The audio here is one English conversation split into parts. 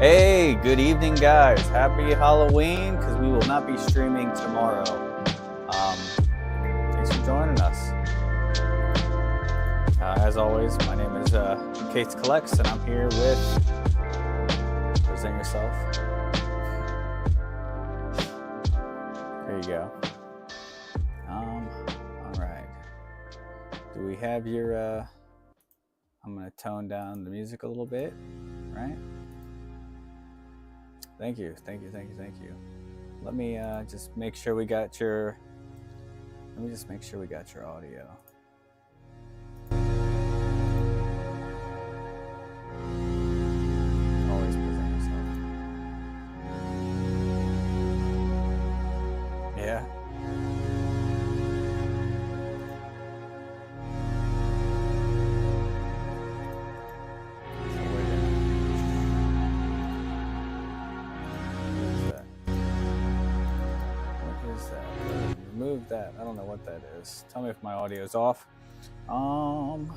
Hey, good evening, guys. Happy Halloween, because we will not be streaming tomorrow. Thanks for joining us. As always, my name is Kate Collects, and I'm here with... Present yourself. There you go. All right. Do we have your... I'm going to tone down the music a little bit, right? Thank you. Let me just make sure we got your... Let me just make sure we got your audio. Always present yourself. Yeah. Remove that. I don't know what that is. Tell me if my audio is off. Audio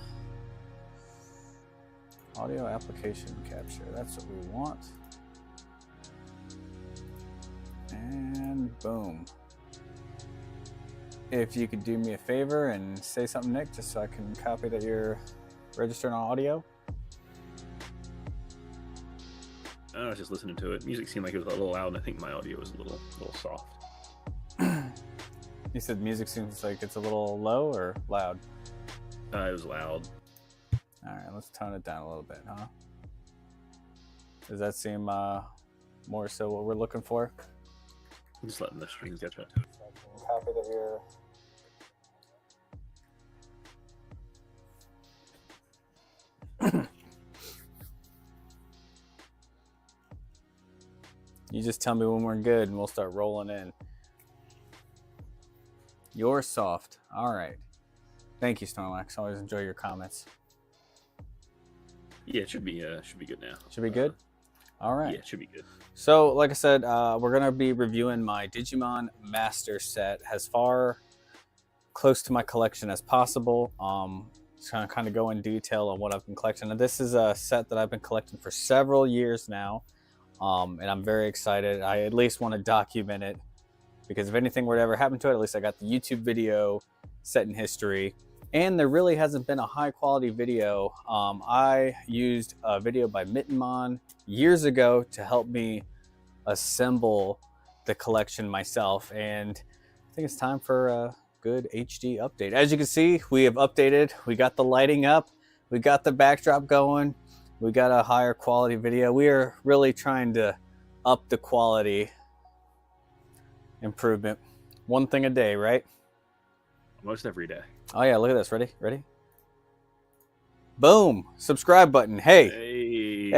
application capture. That's what we want. And boom. If you could do me a favor and say something, Nick, just so I can copy that you're registered on audio. I was just listening to it. Music seemed like it was a little loud, and I think my audio was a little soft. You said music seems like it's a little low or loud? It was loud. All right, let's tone it down a little bit, huh? Does that seem more so what we're looking for? I'm just letting the strings catch up. Copy that you're... You just tell me when we're good and we'll start rolling in. You're soft. All right. Thank you, Snorlax. Always enjoy your comments. Yeah, it should be good now. Should be good? All right. Yeah, it should be good. So, like I said, we're going to be reviewing my Digimon Master set as far close to my collection as possible. Just going to kind of go in detail on what I've been collecting. And this is a set that I've been collecting for several years now. And I'm very excited. I at least want to document it, because if anything were to ever happen to it, at least I got the YouTube video set in history. And there really hasn't been a high quality video. I used a video by Digimon years ago to help me assemble the collection myself. And I think it's time for a good HD update. As you can see, we have updated. We got the lighting up. We got the backdrop going. We got a higher quality video. We are really trying to up the quality improvement. One thing a day, right? Almost every day. Oh yeah, look at this. Ready? Boom! Subscribe button. Hey,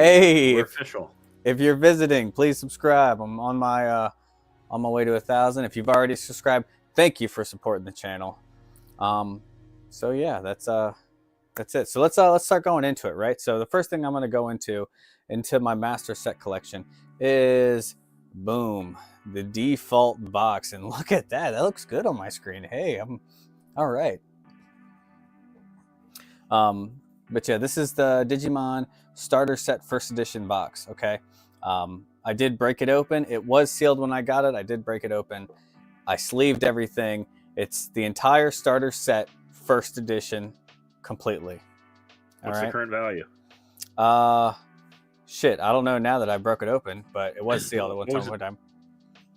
We're official. If you're visiting, please subscribe. I'm on my way to 1,000. If you've already subscribed, thank you for supporting the channel. So yeah, that's it. So let's start going into it, right? So the first thing I'm going to go into my master set collection is, boom, the default box. And look at that. That looks good on my screen. Hey, I'm all right. But yeah, this is the Digimon starter set first edition box. Okay. I did break it open. It was sealed when I got it. I did break it open. I sleeved everything. It's the entire starter set first edition completely. What's the current value? Shit, I don't know now that I broke it open, but it was sealed at one time.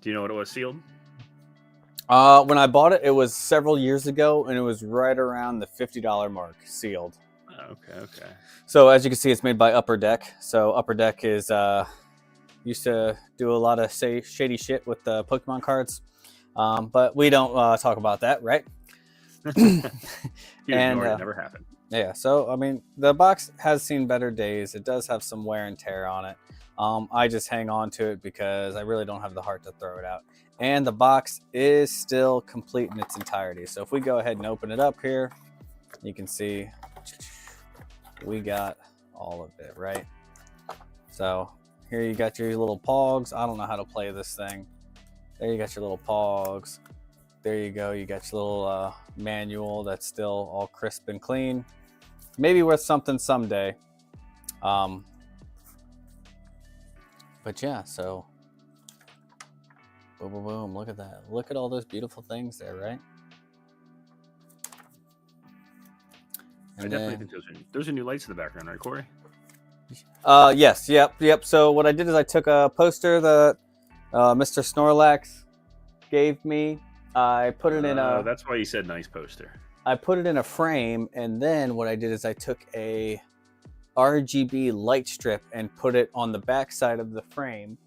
Do you know what it was sealed? When I bought it, it was several years ago, and it was right around the $50 mark sealed. Okay. So as you can see, it's made by Upper Deck. So Upper Deck is used to do a lot of shady shit with the Pokemon cards, but we don't talk about that, right? And it never happened. Yeah, so I mean, the box has seen better days. It does have some wear and tear on it. I just hang on to it because I really don't have the heart to throw it out. And the box is still complete in its entirety. So if we go ahead and open it up here, you can see we got all of it, right? So here you got your little pogs. I don't know how to play this thing. There you got your little pogs. There you go. You got your little manual that's still all crisp and clean. Maybe worth something someday. But yeah, so boom, boom, boom. Look at that. Look at all those beautiful things there, right? I definitely think those are new lights in the background, right, Corey? Yes, yep. So what I did is I took a poster that Mr. Snorlax gave me. I put it in a. That's why you said nice poster. I put it in a frame, and then what I did is I took a RGB light strip and put it on the back side of the frame.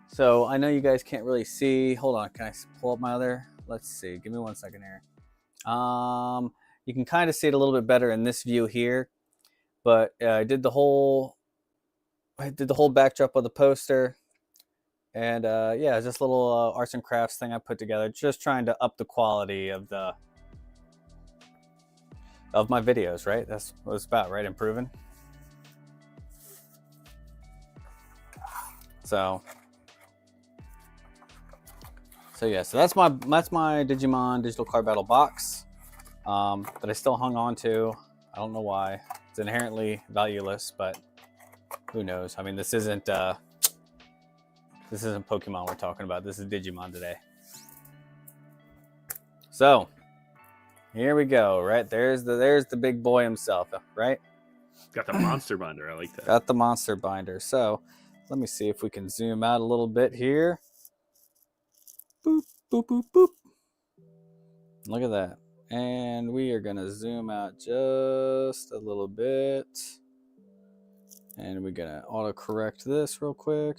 So I know you guys can't really see. Hold on, can I pull up my other? Let's see. Give me 1 second here. You can kind of see it a little bit better in this view here, but I did the whole backdrop of the poster, and yeah, just a little arts and crafts thing I put together, just trying to up the quality of my videos. Right, that's what it's about, right? Improving. So yeah, so that's my Digimon digital card battle box that I still hung on to. I don't know why. It's inherently valueless, but who knows? I mean, this isn't Pokemon we're talking about. This is Digimon today. So here we go. Right, there's the big boy himself. Right. Got the monster binder. I like that. Got the monster binder. So let me see if we can zoom out a little bit here. Boop, boop, boop, boop. Look at that. And we are going to zoom out just a little bit. And we're going to auto-correct this real quick.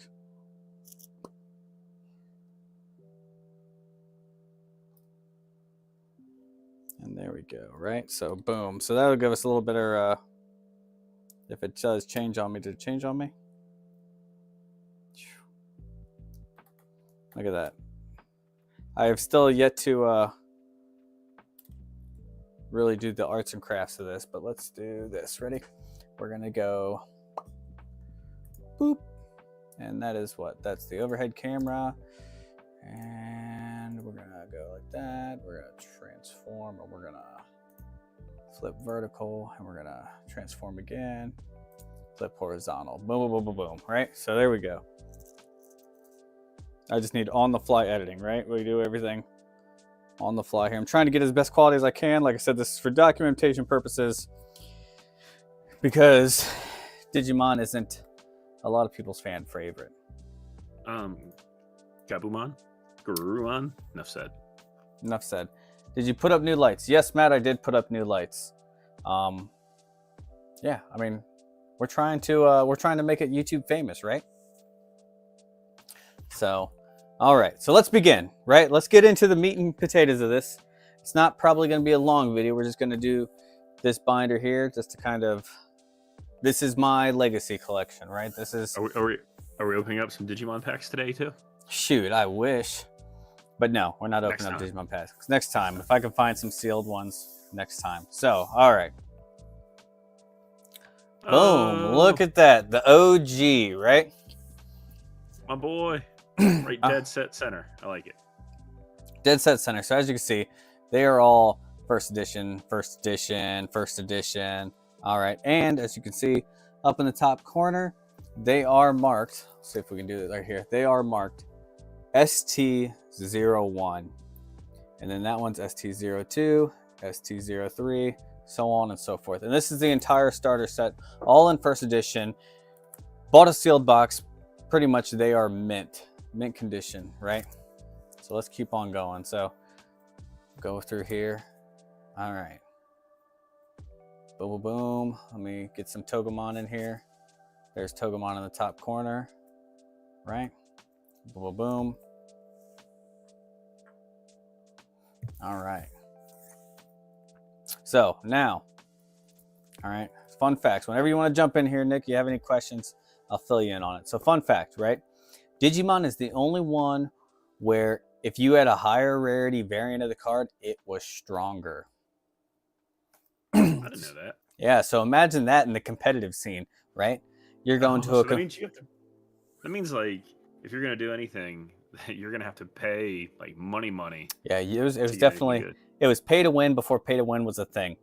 And there we go, right? So, boom. So that'll give us a little better, if it does change on me, did it change on me? Look at that. I have still yet to really do the arts and crafts of this, but let's do this. Ready? We're gonna go boop, and that is what? That's the overhead camera, and we're gonna go like that. We're gonna transform, or we're gonna flip vertical, and we're gonna transform again, flip horizontal. Boom, boom, boom, boom, boom. Right? So there we go. I just need on-the-fly editing, right? We do everything on the fly here. I'm trying to get as best quality as I can. Like I said, this is for documentation purposes because Digimon isn't a lot of people's fan favorite. Gabumon? Garurumon? Enough said. Enough said. Did you put up new lights? Yes, Matt, I did put up new lights. Yeah, I mean, we're trying to make it YouTube famous, right? So, all right, so let's begin, right? Let's get into the meat and potatoes of this. It's not probably going to be a long video. We're just going to do this binder here just to kind of, this is my legacy collection, right? This is... Are we opening up some Digimon packs today, too? Shoot, I wish. But no, we're not opening up Digimon packs. Next time, if I can find some sealed ones, next time. So, all right. Boom, look at that. The OG, right? My boy. Right, dead set center. I like it. Dead set center. So as you can see, they are all first edition, first edition, first edition. All right, and as you can see up in the top corner, they are marked. Let's see if we can do it right here. They are marked ST01, and then that one's ST02, ST03, so on and so forth. And this is the entire starter set, all in first edition. Bought a sealed box. Pretty much they are mint condition, right? So let's keep on going. So go through here. All right. Boom, boom, boom. Let me get some Togemon in here. There's Togemon in the top corner, right? Boom, boom, boom. All right. So now, all right, fun facts. Whenever you want to jump in here, Nick, you have any questions, I'll fill you in on it. So fun fact, right? Digimon is the only one where if you had a higher rarity variant of the card, it was stronger. I didn't know that. Yeah, so imagine that in the competitive scene, right? You're going to so that means like if you're gonna do anything, you're gonna have to pay like money. Yeah, it was definitely it was pay to win before pay to win was a thing.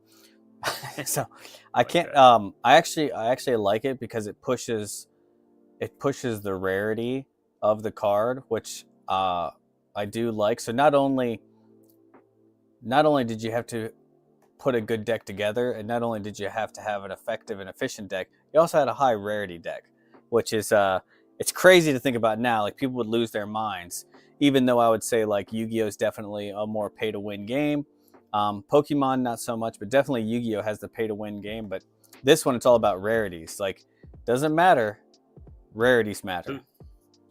So I can't I actually like it because it pushes it pushes the rarity of the card, which I do like. So not only did you have to put a good deck together, and not only did you have to have an effective and efficient deck, you also had a high rarity deck, which is it's crazy to think about now. Like, people would lose their minds, even though I would say like Yu-Gi-Oh is definitely a more pay to win game. Pokemon not so much, but definitely Yu-Gi-Oh has the pay to win game. But this one, it's all about rarities. Like, doesn't matter, rarities matter.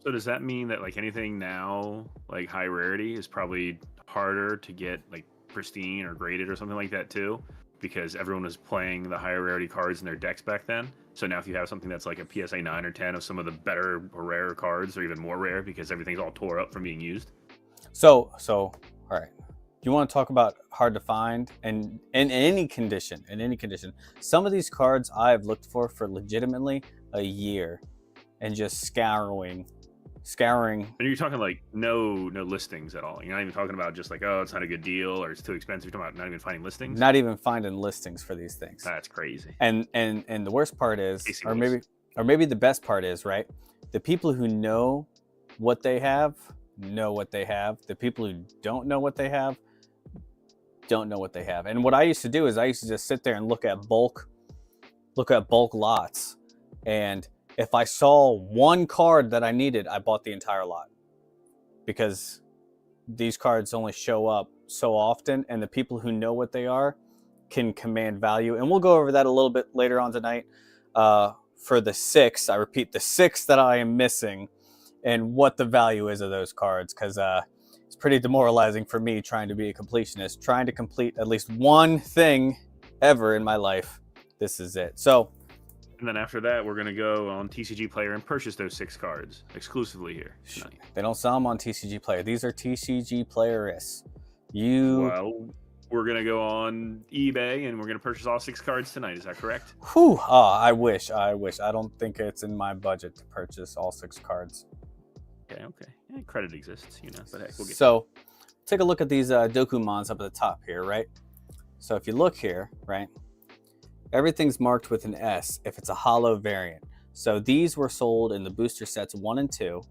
So does that mean that like anything now, like high rarity, is probably harder to get like pristine or graded or something like that too? Because everyone was playing the higher rarity cards in their decks back then. So now if you have something that's like a PSA 9 or 10 of some of the better or rarer cards, or even more rare because everything's all tore up from being used. So all right. You want to talk about hard to find, and in any condition, some of these cards I've looked for legitimately a year, and just scouring. And you're talking like no listings at all. You're not even talking about just like, oh, it's not a good deal or it's too expensive. You're talking about not even finding listings. Not even finding listings for these things. That's crazy. And the worst part is, or maybe the best part is, right? The people who know what they have know what they have. The people who don't know what they have don't know what they have. And what I used to do is I used to just sit there and look at bulk lots, and if I saw one card that I needed, I bought the entire lot, because these cards only show up so often, and the people who know what they are can command value. And we'll go over that a little bit later on tonight. For the 6, I repeat, the 6 that I am missing, and what the value is of those cards, because it's pretty demoralizing for me trying to be a completionist, trying to complete at least one thing ever in my life. This is it. So, and then after that, we're going to go on TCG Player and purchase those 6 cards exclusively here tonight. They don't sell them on TCG Player. These are TCG Player-ists. Well, we're going to go on eBay and we're going to purchase all 6 cards tonight. Is that correct? Whew. Oh, I wish. I don't think it's in my budget to purchase all 6 cards. Okay. Yeah, credit exists, but heck, we'll get So, take a look at these Dokumons up at the top here, right? So if you look here, right, everything's marked with an S if it's a hollow variant. So these were sold in the booster sets 1 and 2,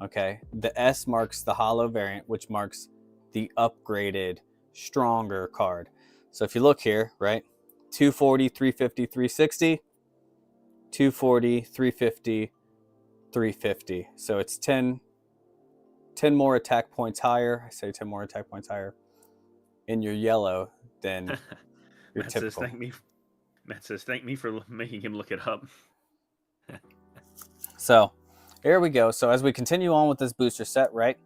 okay? The S marks the hollow variant, which marks the upgraded, stronger card. So if you look here, right, 240, 350, 360, 240, 350, 350. So it's 10 more attack points higher. I say 10 more attack points higher in your yellow than your typical. Matt says, thank me for making him look it up. So here we go. So as we continue on with this booster set, right,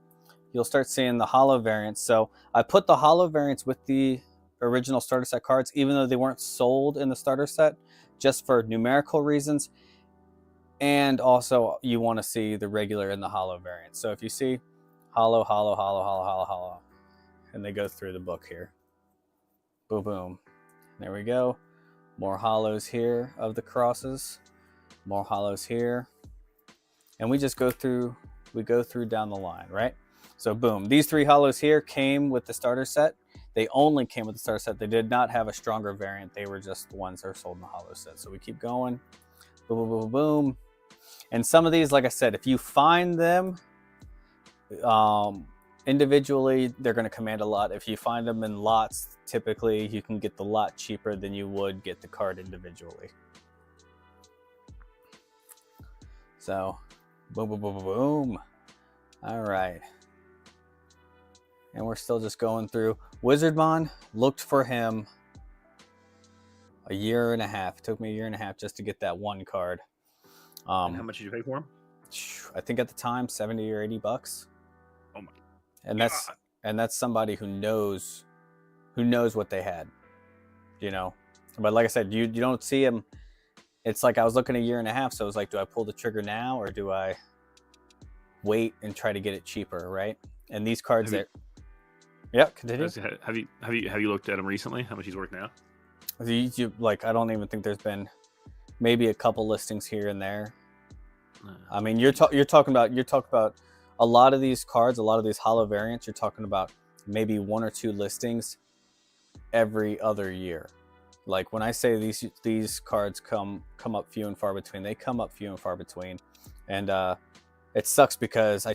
you'll start seeing the hollow variants. So I put the hollow variants with the original starter set cards, even though they weren't sold in the starter set, just for numerical reasons. And also you want to see the regular and the hollow variants. So if you see hollow, and they go through the book here. Boom, boom. There we go. More hollows here of the crosses. More hollows here. And we just go through down the line, right? So boom, these 3 hollows here came with the starter set. They only came with the starter set. They did not have a stronger variant. They were just the ones that are sold in the hollow set. So we keep going. Boom, boom, boom, boom. And some of these, like I said, if you find them individually, they're going to command a lot. If you find them in lots, typically you can get the lot cheaper than you would get the card individually. So, boom, boom, boom, boom, boom. All right. And we're still just going through. Wizardmon, looked for him a year and a half. It took me a year and a half just to get that one card. And how much did you pay for him? I think at the time, $70 or $80. Oh my! And that's somebody who knows what they had, But like I said, you don't see him. It's like I was looking a year and a half, so I was like, do I pull the trigger now or do I wait and try to get it cheaper, right? And these cards continue. Have you looked at him recently? How much he's worth now? I don't even think there's been maybe a couple listings here and there. I mean, you're talking about a lot of these cards, a lot of these hollow variants. You're talking about maybe 1 or 2 listings every other year. Like when I say these cards come up few and far between, they come up few and far between. And it sucks because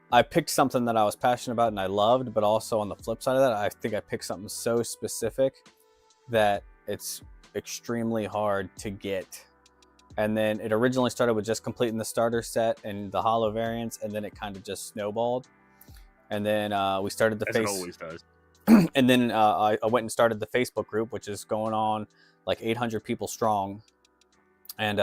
I picked something that I was passionate about and I loved, but also on the flip side of that, I think I picked something so specific that it's extremely hard to get. And then it originally started with just completing the starter set and the holo variants, and then it kind of just snowballed. And then we started the As it always does. And then I went and started the Facebook group, which is going on like 800 people strong. And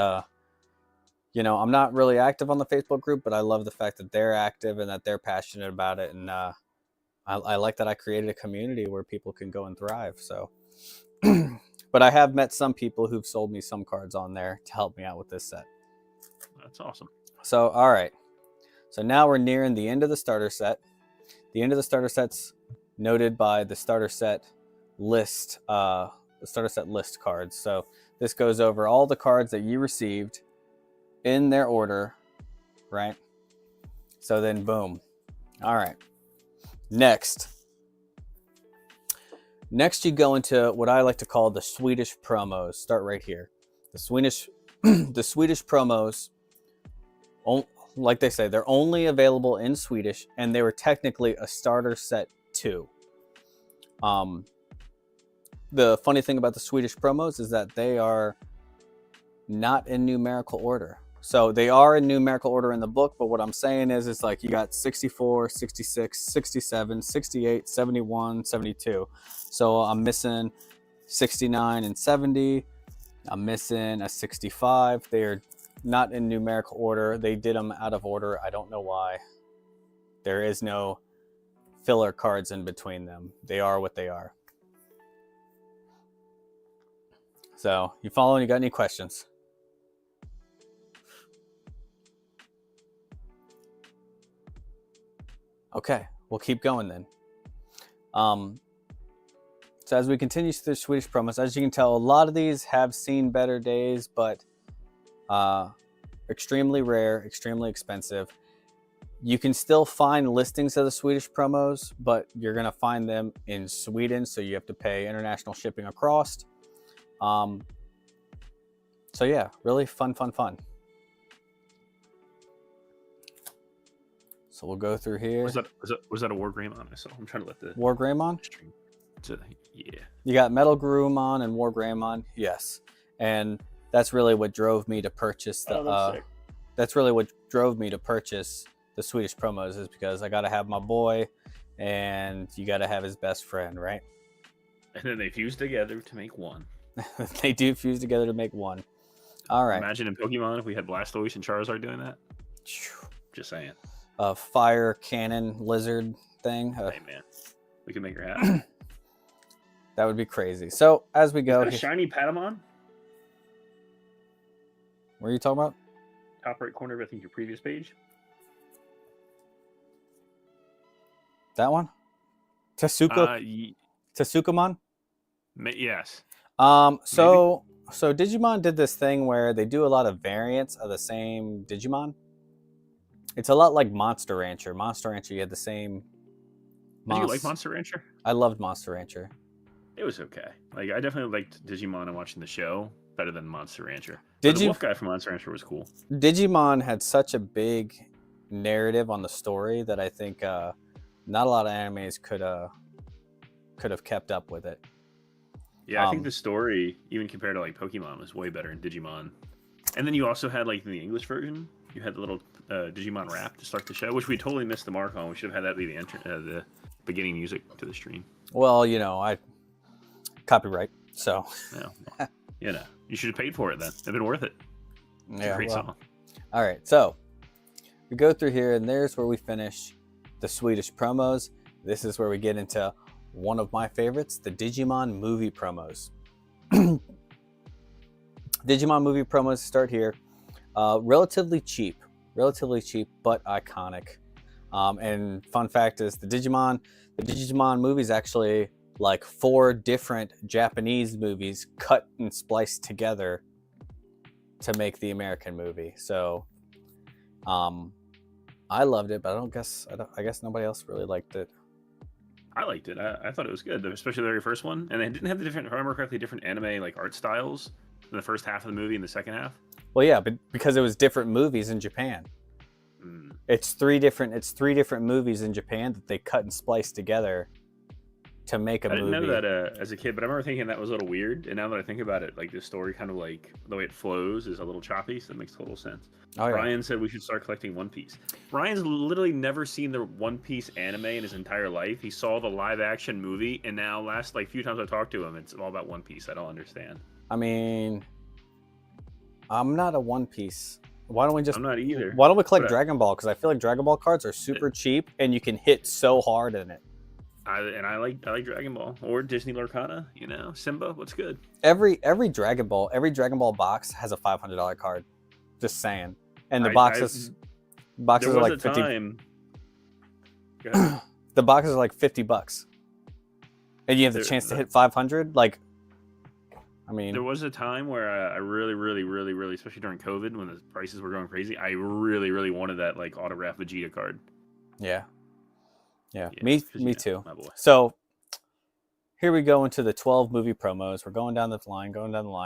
you know, I'm not really active on the Facebook group, but I love the fact that they're active and that they're passionate about it. And I like that I created a community where people can go and thrive. So, but I have met some people who've sold me some cards on there to help me out with this set. That's awesome. So, all right. So now we're nearing the end of the starter set. The end of the starter set's noted by the starter set list cards. So this goes over all the cards that you received in their order, right? So then boom. All right. Next you go into what I like to call the Swedish promos. Start right here. The Swedish promos, like they say, they're only available in Swedish, and they were technically a starter set too. The funny thing about the Swedish promos is that they are not in numerical order. So they are in numerical order in the book, but what I'm saying is it's like you got 64, 66, 67, 68, 71, 72. So I'm missing 69 and 70. I'm missing a 65. They're not in numerical order. They did them out of order. I don't know why. There is no filler cards in between them. They are what they are. So you following? You got any questions? Okay, we'll keep going then. So as we continue through the Swedish promos, as you can tell, a lot of these have seen better days, but extremely rare, extremely expensive. You can still find listings of the Swedish promos, but you're going to find them in Sweden, so you have to pay international shipping across. So yeah, really fun. So we'll go through here. Was that a War Greymon I saw? I'm trying to let the War Greymon? Yeah. You got Metal Greymon and War Greymon, yes. And that's really what drove me to purchase the that's really what drove me to purchase the Swedish promos, is because I got to have my boy and you got to have his best friend, right? And then they fuse together to make one. They do fuse together to make one. All right. Imagine in Pokemon if we had Blastoise and Charizard doing that. Just saying. A fire cannon lizard thing. Hey man, we can make her happen. That would be crazy. So as we go, a shiny Patamon. What are you talking about? Top right corner of I think your previous page. That one? Tasukamon? Yes. So Digimon did this thing where they do a lot of variants of the same Digimon. It's a lot like Monster Rancher. Monster Rancher, you had the same. Did you like Monster Rancher? I loved Monster Rancher. It was okay. Like I definitely liked Digimon and watching the show better than Monster Rancher. The wolf guy from Monster Rancher was cool. Digimon had such a big narrative on the story that I think not a lot of animes could have kept up with it. Yeah, I think the story, even compared to like Pokemon, was way better in Digimon. And then you also had like in the English version, you had the little Digimon rap to start the show, which we totally missed the mark on. We should have had that be the beginning music to the stream. Well, you know, I copyright, so yeah, you know, you should have paid for it then. It'd been worth it. It's a great song. All right, so we go through here, and there's where we finish the Swedish promos. This is where we get into one of my favorites, the Digimon movie promos. Digimon movie promos start here. Relatively cheap, but iconic. And fun fact is the Digimon movie is actually like 4 different Japanese movies cut and spliced together to make the American movie. So I loved it, but I guess nobody else really liked it. I liked it. I thought it was good, especially the very first one. And they didn't have the different, if I remember correctly, different anime like art styles in the first half of the movie and the second half. Well, yeah, but because it was different movies in Japan. Mm. It's three different movies in Japan that they cut and spliced together to make a I didn't know movie. that as a kid, but I remember thinking that was a little weird. And now that I think about it, like the story kind of like the way it flows is a little choppy, so that makes total sense. Oh, yeah. Brian said we should start collecting One Piece. Brian's literally never seen the One Piece anime in his entire life. He saw the live action movie, and now last like few times I talked to him, it's all about One Piece. I don't understand. I mean, I'm not a One Piece. Why don't we just? I'm not either. Why don't we collect But Dragon Ball? Because I feel like Dragon Ball cards are super cheap, and you can hit so hard in it. I like Dragon Ball or Disney Lorcana. You know, Simba. What's good? Every Dragon Ball box has a $500 card. Just saying. And the boxes there are was like a 50. time. Go ahead. The boxes are like $50, and you have the chance to hit 500. Like, I mean, there was a time where I really, especially during COVID when the prices were going crazy, I really wanted that like autograph Vegeta card. yeah. Me know, too. my boy. So here we go into the 12 movie promos. We're going down the line.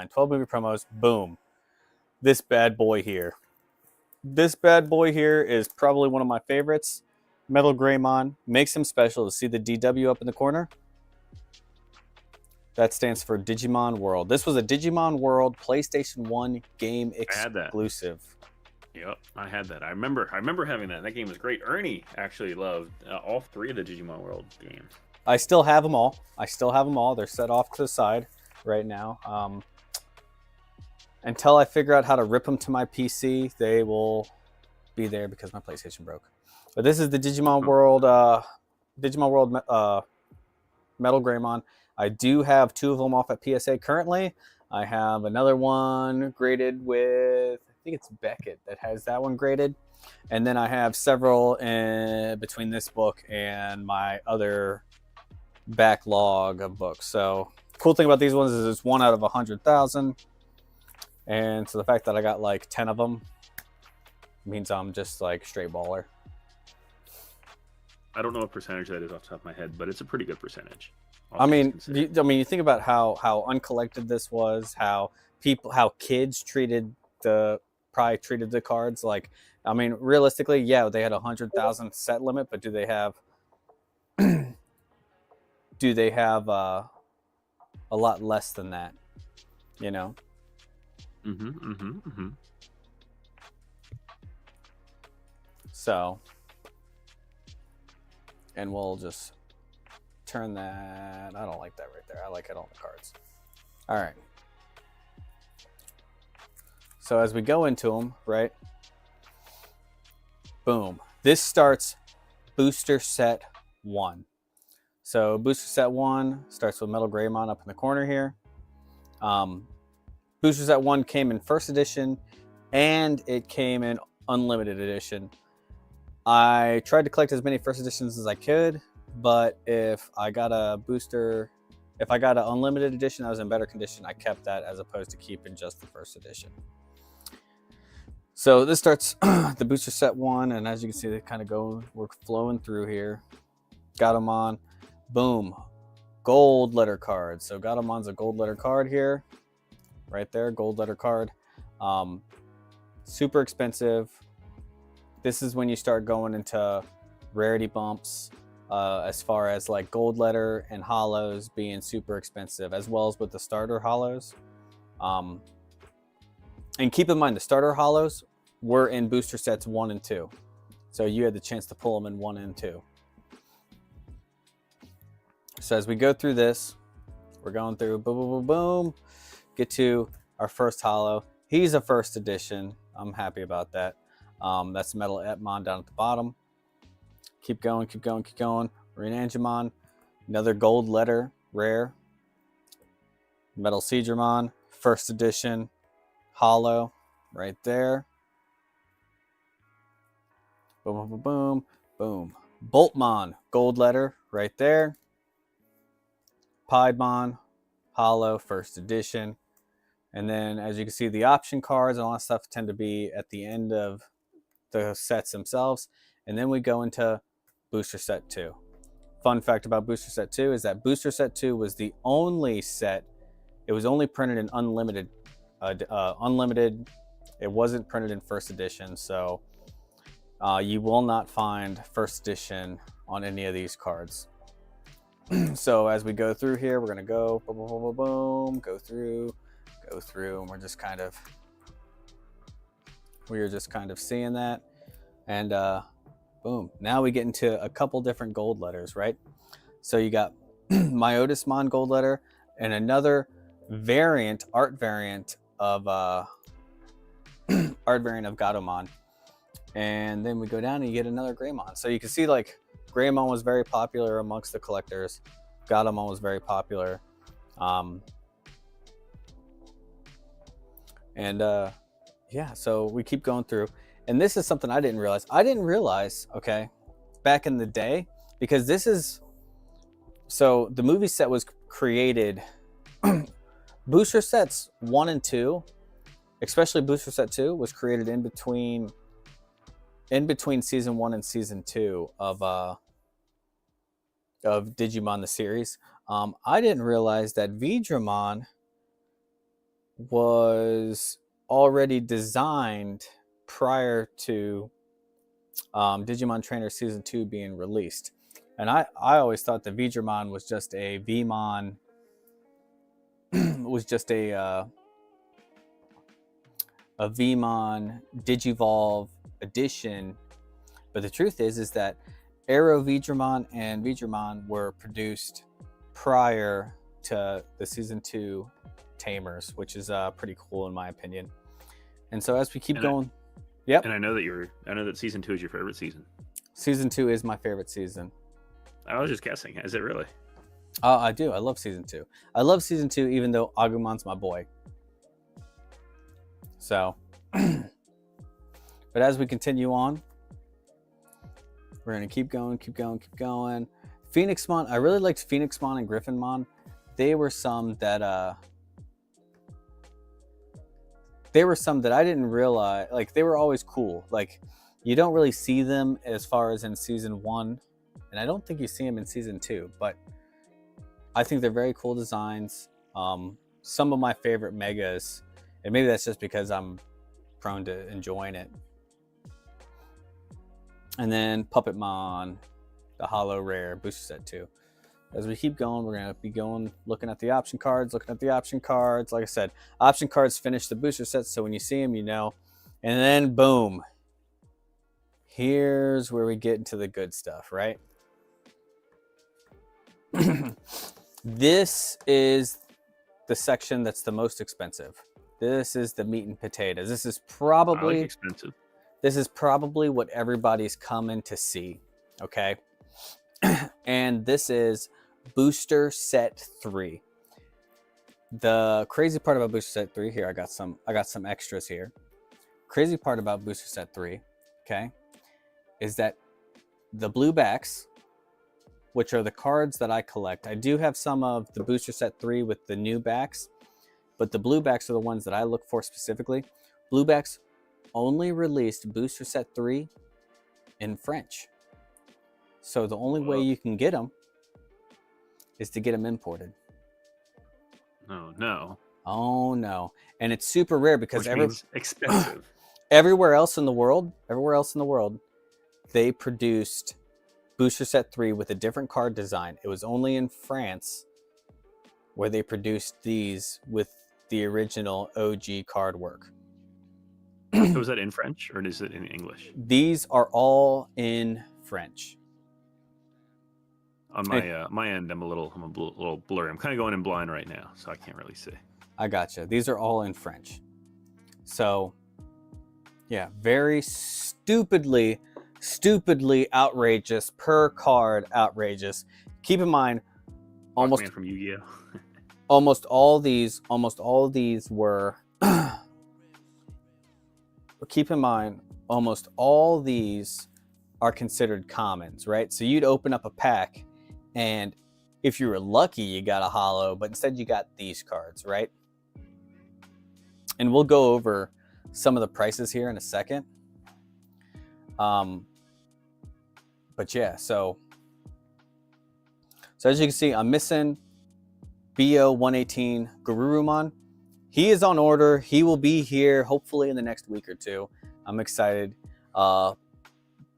12 movie promos. Boom. This bad boy here. This bad boy here is probably one of my favorites. Metal Greymon. Makes him special to see the DW up in the corner. That stands for Digimon World. This was a Digimon World PlayStation 1 game exclusive. Yep, I had that. I remember having that. That game was great. Ernie actually loved all three of the Digimon World games. I still have them all. They're set off to the side right now. Until I figure out how to rip them to my PC, they will be there because my PlayStation broke. But this is the Digimon World Metal Greymon. I do have 2 of them off at PSA currently. I have another one graded with, I think it's Beckett that has that one graded. And then I have several in between this book and my other backlog of books. So cool thing about these ones is it's 1 out of 100,000. And so the fact that I got like 10 of them means I'm just like straight baller. I don't know what percentage that is off the top of my head, but it's a pretty good percentage. I mean, you think about how uncollected this was, how kids probably treated the cards. Like, I mean, realistically, yeah, they had 100,000 set limit, but do they have a lot less than that? You know. So, and we'll just turn that. I don't like that right there. I like it on the cards. All right. So as we go into them, right? Boom. This starts booster set 1. So booster set 1 starts with Metal Greymon up in the corner here. Booster set 1 came in first edition and it came in unlimited edition. I tried to collect as many first editions as I could, but if I got an unlimited edition that was in better condition, I kept that as opposed to keeping just the first edition. So this starts the booster set 1, and as you can see, they kind of we're flowing through here. Gatomon, boom, gold letter card. So Gatomon's a gold letter card here, right there, gold letter card. Super expensive. This is when you start going into rarity bumps, as far as like gold letter and hollows being super expensive, as well as with the starter hollows. And keep in mind, the starter hollows were in booster sets 1 and 2. So you had the chance to pull them in 1 and 2. So as we go through this, we're going through boom, boom, boom, boom, get to our first hollow. He's a first edition. I'm happy about that. That's Metal Etmon down at the bottom. Keep going. Renangemon, another gold letter, rare. Metal Seedramon, first edition, hollow, right there. Boom, boom, boom, boom. Boltmon, gold letter, right there. Piedmon, hollow, first edition. And then, as you can see, the option cards and all that stuff tend to be at the end of the sets themselves. And then we go into Booster Set 2. Fun fact about Booster Set 2 is that Booster Set 2 was the only set, it was only printed in unlimited It wasn't printed in first edition, so you will not find first edition on any of these cards. So as we go through here, we're going to go boom, boom, boom, boom, boom, go through, and we're just kind of seeing that. And boom, now we get into a couple different gold letters, right? So you got Myotismon gold letter and another variant, art variant of Gatomon. And then we go down and you get another Greymon. So you can see like Greymon was very popular amongst the collectors. Gatomon was very popular. Yeah, so we keep going through. And this is something I didn't realize. Okay, back in the day, because this is, so the movie set was created, booster sets 1 and 2, especially booster set 2, was created in between season 1 and season 2 of Digimon the series. I didn't realize that Vidramon was already designed prior to Digimon Trainer season 2 being released. And I always thought that Vidramon was just a Vmon, was just a Vmon Digivolve edition. But the truth is that Aero Vidramon and Vidramon were produced prior to the season 2 tamers, which is pretty cool in my opinion. And so as we keep going, yep. And I know that season 2 is your favorite season. Season 2 is my favorite season. I was just guessing. Is it really? I do. I love season 2. I love season 2, even though Agumon's my boy. So, but as we continue on, we're gonna keep going. Phoenixmon. I really liked Phoenixmon and Griffinmon. They were some that I didn't realize. Like, they were always cool. Like, you don't really see them as far as in season 1, and I don't think you see them in season 2. But I think they're very cool designs. Some of my favorite megas, and maybe that's just because I'm prone to enjoying it. And then Puppetmon, the Holo Rare Booster Set 2. As we keep going, we're going to be looking at the option cards. Like I said, option cards finish the booster sets, so when you see them, you know. And then, boom. Here's where we get into the good stuff, right? This is the section that's the most expensive. This is the meat and potatoes. This is probably expensive. This is probably what everybody's coming to see, okay? And this is Booster Set 3. The crazy part about Booster Set 3 here, I got some extras here. Crazy part about Booster Set 3, okay, is that the blue backs, which are the cards that I collect. I do have some of the Booster Set 3 with the new backs, but the blue backs are the ones that I look for specifically. Blue backs only released Booster Set 3 in French. So the only way you can get them is to get them imported. Oh, no. Oh, no. And it's super rare because expensive. everywhere else in the world, they produced Booster Set 3 with a different card design. It was only in France where they produced these with the original OG card work. So is that in French or is it in English? These are all in French. On my end, I'm a little blurry. I'm kind of going in blind right now, so I can't really see. I gotcha. These are all in French. So, yeah, very stupidly outrageous, per card outrageous. Keep in mind, almost from Yu-Gi-Oh. almost all these were. Keep in mind, almost all these are considered commons, right? So you'd open up a pack, and if you were lucky, you got a holo, but instead you got these cards, right? And we'll go over some of the prices here in a second. But yeah, so as you can see, I'm missing BO 118 Garurumon. he is on order. He will be here hopefully in the next week or two. I'm excited.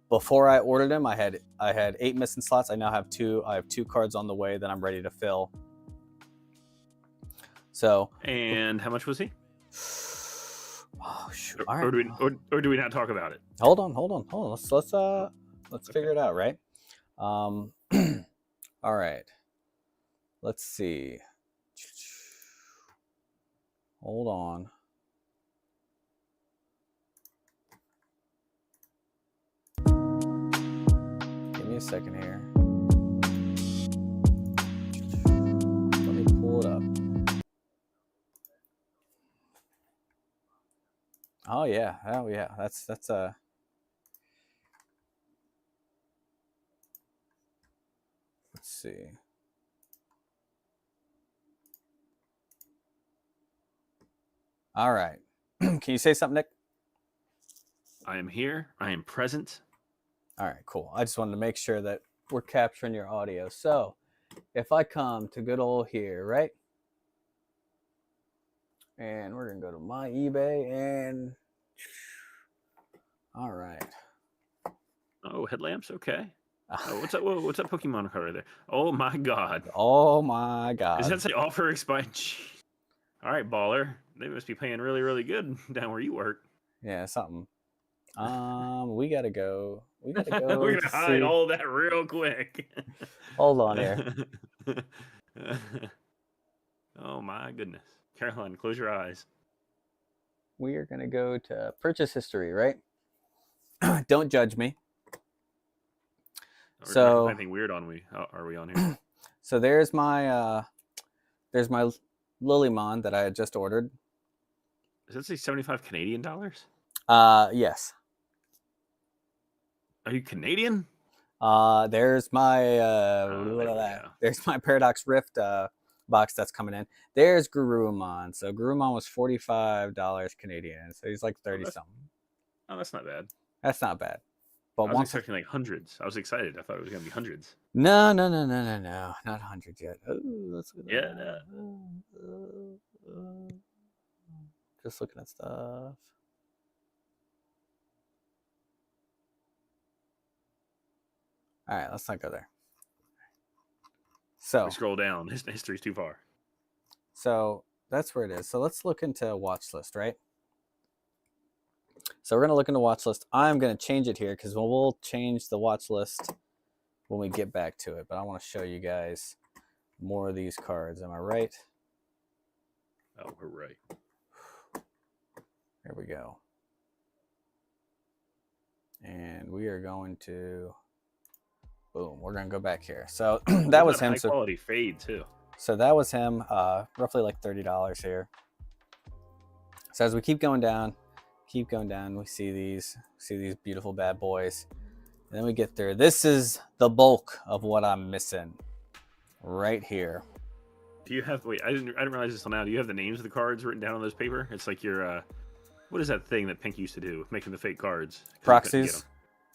Before I ordered him, I had 8 missing slots. I now have 2. I have 2 cards on the way that I'm ready to fill. So. And how much was he? Oh shoot! Or do we not talk about it? Hold on. Let's figure it out, right? All right. Let's see. Hold on. Give me a second here. Let me pull it up. Oh yeah. That's let's see. All right. Can you say something, Nick? I am here. I am present. All right, cool. I just wanted to make sure that we're capturing your audio. So if I come to good old here, right? And we're going to go to my eBay and all right. Oh, headlamps. Okay. Oh, what's that Pokemon card right there? Oh my God. Oh my God. Does that say offer expired? All right, baller. They must be paying really, really good down where you work. Yeah, something. We gotta go. We're gonna hide all that real quick. Hold on here. Oh my goodness, Caroline, close your eyes. We are gonna go to purchase history, right? Don't judge me. So anything weird on we are we on here? So there's my Lilymon that I had just ordered. Does that say 75 Canadian dollars? Yes. Are you Canadian? There's my there's my Paradox Rift box that's coming in. There's Greymon. So Greymon was $45 Canadian. So he's like 30 something. Oh, that's not bad. That's not bad. But I was expecting like hundreds. I was excited. I thought it was gonna be hundreds. No, not hundreds yet. Ooh, let's look at that. Just looking at stuff. All right, let's not go there. So we scroll down. History's too far. So that's where it is. So let's look into watch list, right? So we're gonna look into watch list. I'm gonna change it here because we'll change the watch list when we get back to it. But I want to show you guys more of these cards. Am I right? Oh, we're right. There we go. And we are going to, boom, we're going to go back here. So that was him. High quality fade too. So that was him, roughly like $30 here. So as we keep going down, we see these beautiful bad boys. And then we get there. This is the bulk of what I'm missing right here. Do you have, wait, I didn't realize this till now. Do you have the names of the cards written down on this paper? It's like your, what is that thing that Pink used to do, making the fake cards? Proxies?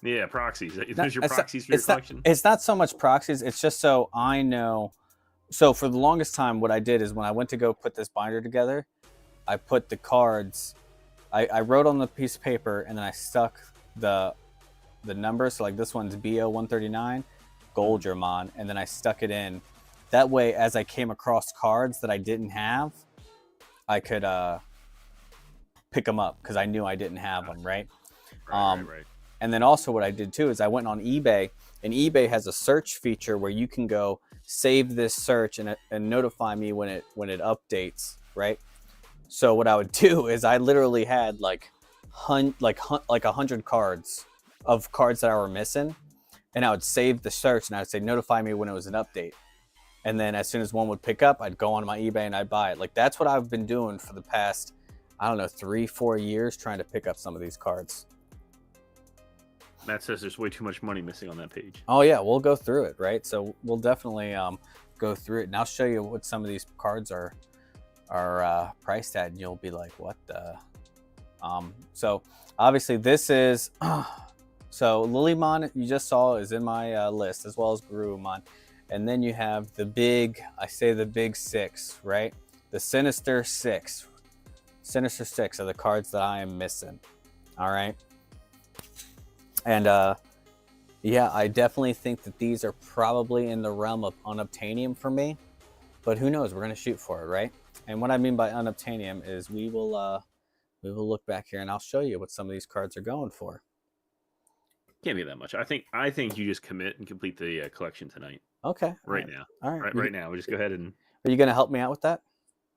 Yeah, proxies. Those your proxies for your collection? It's not so much proxies. It's just so I know. So for the longest time, what I did is when I went to go put this binder together, I put the cards, I wrote on the piece of paper, and then I stuck the numbers. So like this one's BO139, Greymon, and then I stuck it in. That way, as I came across cards that I didn't have, I could pick them up because I knew I didn't have them, right? Right. And then also what I did too is I went on eBay, and eBay has a search feature where you can go save this search and notify me when it updates, right? So what I would do is I literally had like 100 cards of cards that I were missing, and I would save the search and I would say notify me when it was an update. And then as soon as one would pick up, I'd go on my eBay and I'd buy it. Like that's what I've been doing for the past, I don't know, 3-4 years, trying to pick up some of these cards. Matt says there's way too much money missing on that page. Oh yeah, we'll go through it, right? So we'll definitely go through it, and I'll show you what some of these cards are priced at, and you'll be like, what the? So obviously this is so Lilymon you just saw is in my list, as well as Greymon. And then you have the big, I say the big 6, right? The Sinister 6. Sinister Six are the cards that I am missing. All right. And yeah, I definitely think that these are probably in the realm of unobtainium for me. But who knows? We're gonna shoot for it, right? And what I mean by unobtainium is we will look back here and I'll show you what some of these cards are going for. Can't be that much. I think you just commit and complete the collection tonight. Okay. Right now. All right. Right now. We just go ahead and. Are you gonna help me out with that?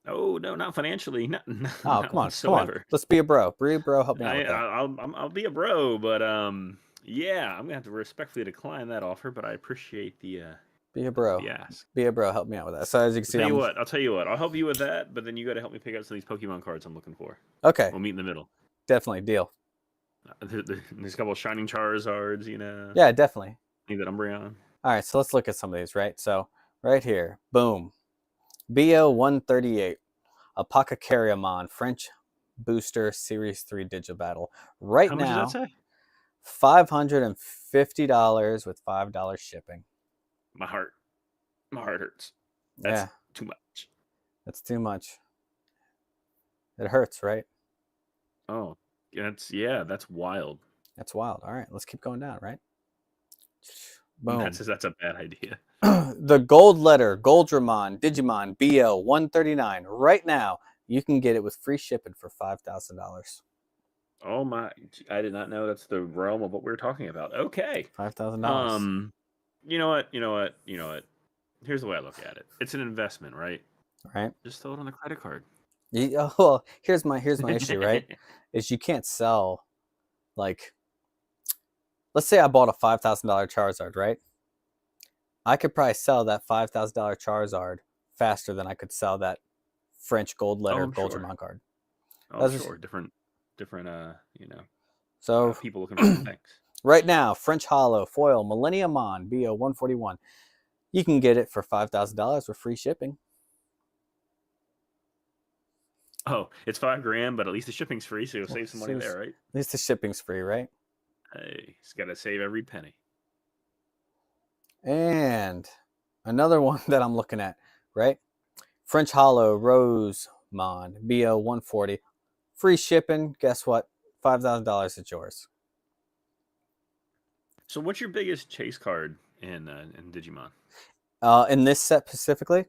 Oh no, not financially, not Oh, not come on, whatsoever. come on. Let's be a bro. Be a bro. Help me out with that. I'll be a bro, but yeah, I'm gonna have to respectfully decline that offer. But I appreciate the be a bro. the ask. Be a bro. Help me out with that. So as you can see, I'll tell you what. I'll help you with that, but then you got to help me pick out some of these Pokemon cards I'm looking for. Okay. We'll meet in the middle. Definitely deal. There's a couple of Shining Charizards, you know. Yeah, definitely. Need that Umbreon. All right, so let's look at some of these, right? So right here, boom, BO 138, Apocacariamon, French Booster Series 3 Digibattle. Right How now, much does that say? $550 with $5 shipping. My heart hurts. That's too much. That's too much. It hurts, right? Oh, that's wild. That's wild. All right, let's keep going down, right? Boom. That's a bad idea. The gold letter, Goldramon, Digimon, BO 139. Right now, you can get it with free shipping for $5,000. Oh my! I did not know that's the realm of what we were talking about. Okay, $5,000. You know what? Here's the way I look at it. It's an investment, right? Right. Just throw it on the credit card. Well, here's my issue, right? Is you can't sell, like, let's say I bought a $5,000 Charizard, right? I could probably sell that $5,000 Charizard faster than I could sell that French gold letter Goldramon card. Oh, sure. Different, So people looking for things. Right now, French Hollow Foil Millenniumon BO 141. You can get it for $5,000 with free shipping. Oh, it's $5,000, but at least the shipping's free, so you'll save some money there, right? At least the shipping's free, right? Hey, it's got to save every penny. And another one that I'm looking at, right? French Hollow Rosemon BO 140. Free shipping. Guess what? $5,000 is yours. So what's your biggest chase card in Digimon? In this set specifically?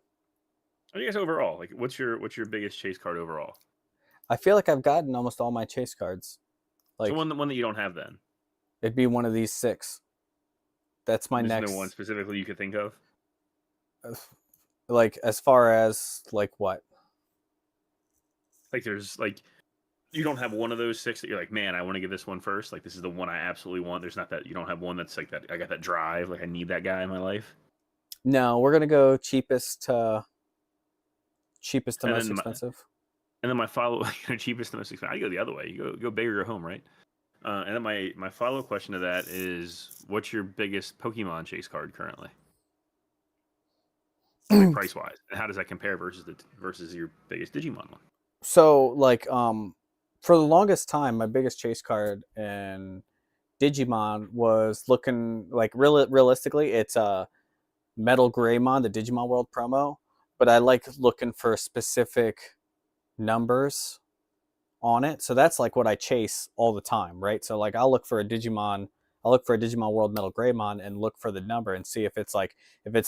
I guess overall, like what's your biggest chase card overall? I feel like I've gotten almost all my chase cards. Like, so one that you don't have then? It'd be one of these 6. That's my next. There's no one specifically you could think of? Like, as far as, like, what? Like, there's, like, you don't have one of those 6 that you're like, man, I want to get this one first. Like, this is the one I absolutely want. There's not that, you don't have one that's like that, I got that drive, like, I need that guy in my life? No, we're going to go cheapest to most expensive. And then my follow, cheapest to most expensive. I go the other way. You go big or go home, right? And then my follow question to that is, what's your biggest Pokemon chase card currently? Like price wise, and how does that compare versus your biggest Digimon one? So, like, for the longest time, my biggest chase card in Digimon was looking like realistically, it's a Metal Greymon, the Digimon World promo. But I like looking for specific numbers on it, so that's like what I chase all the time, right? So like I'll look for a Digimon World Metal Greymon and look for the number and see if it's a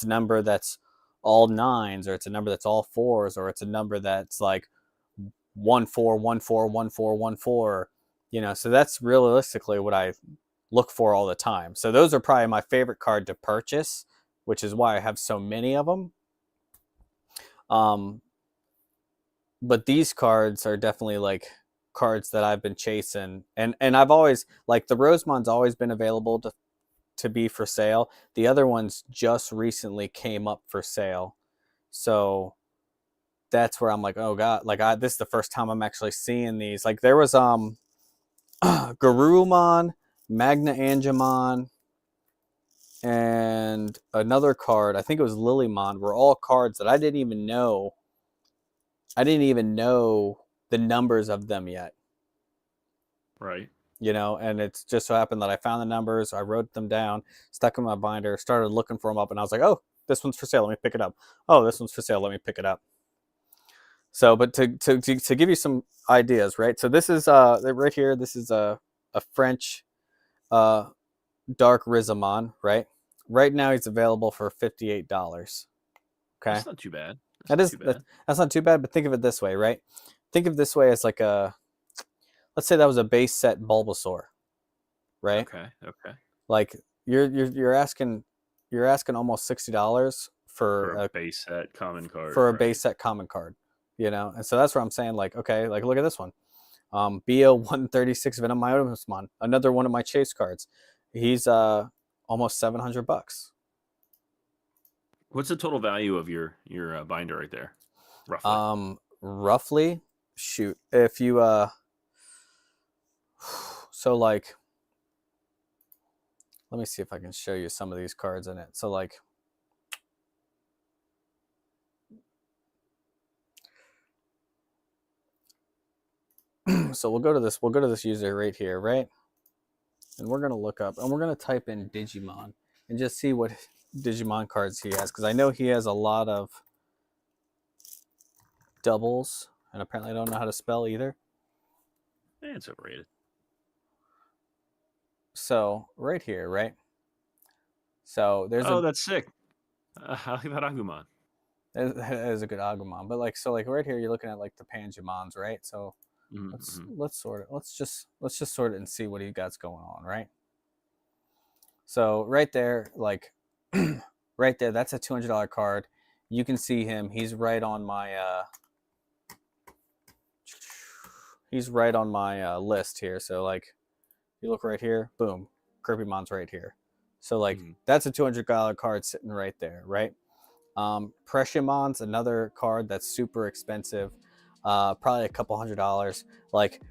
number that's all 9s, or it's a number that's all 4s, or it's a number that's like 14141414, so that's realistically what I look for all the time. So those are probably my favorite card to purchase, which is why I have so many of them. But these cards are definitely like cards that I've been chasing, and I've always, like, the Rosemon's always been available to be for sale. The other ones just recently came up for sale, so that's where I'm like, oh god, like this is the first time I'm actually seeing these. Like there was Garurumon, Magna Angemon, and another card, I think it was Lilymon, were all cards that I didn't even know the numbers of them yet. Right. And it's just so happened that I found the numbers, I wrote them down, stuck them in my binder, started looking for them up, and I was like, oh, this one's for sale, let me pick it up. Oh, this one's for sale, let me pick it up. So, but to give you some ideas, right? So this is right here. This is a French uh dark Rizamon, right? Right now he's available for $58. Okay, That's not too bad. That's that not is too bad. that's not too bad. But think of it this way, right? Think of this way as like a, let's say that was a base set Bulbasaur, right? Okay. Okay. Like you're asking almost $60 For a base set common card, for a right? base set common card, and so that's what I'm saying. Like, okay, like look at this one, BO 136 Venomiotismon, another one of my chase cards. He's almost $700. What's the total value of your binder right there, roughly? Roughly, shoot, if you so like, let me see if I can show you some of these cards in it. So like, so we'll go to this user right here, right? And we're gonna look up and we're gonna type in Digimon and just see what Digimon cards he has, because I know he has a lot of doubles, and apparently I don't know how to spell either. It's overrated. So right here, right? So there's that's sick. I like that Agumon. that is a good Agumon, but like, so like right here you're looking at like the Pangemons, right? So Mm-hmm. let's sort it. Let's just sort it and see what he got's going on, right? So right there, like right there, that's a $200 card. You can see him. He's right on my list here. So like, you look right here, boom, Kirbymon's right here. So like, that's a $200 card sitting right there, right? Pressuremon's another card that's super expensive, probably a couple $100. Like,